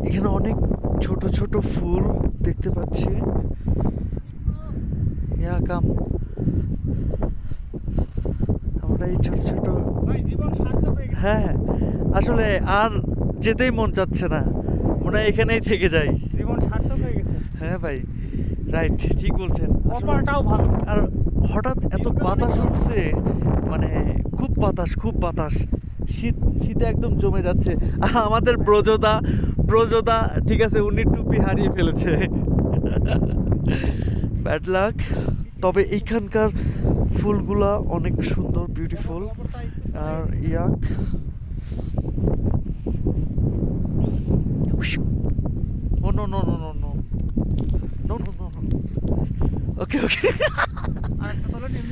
এখানে অনেক ছোট ছোট ফুল দেখতে পাচ্ছি। কাম আমরা এই ছোট ছোট, হ্যাঁ আসলে আর যেতেই মন চাচ্ছে না, মনে হয় এখানেই থেকে যাই। জীবন সার্থক হয়ে গেছে। হ্যাঁ ভাই, রাইট, ঠিক বলছেন। অফারটাও ভালো। আর হঠাৎ এত বাতাস উঠছে, মানে খুব বাতাস, খুব বাতাস, শীতে একদম জমে যাচ্ছে। আমাদের ব্রজদা ঠিক আছে, উনি টুপি হারিয়ে ফেলেছে, ব্যাড লাক। তবে এইখানকার ফুলগুলা অনেক সুন্দর, বিউটিফুল। আর ও no no no no no no no no, okay okay. আরেকটা তলা নিয়ে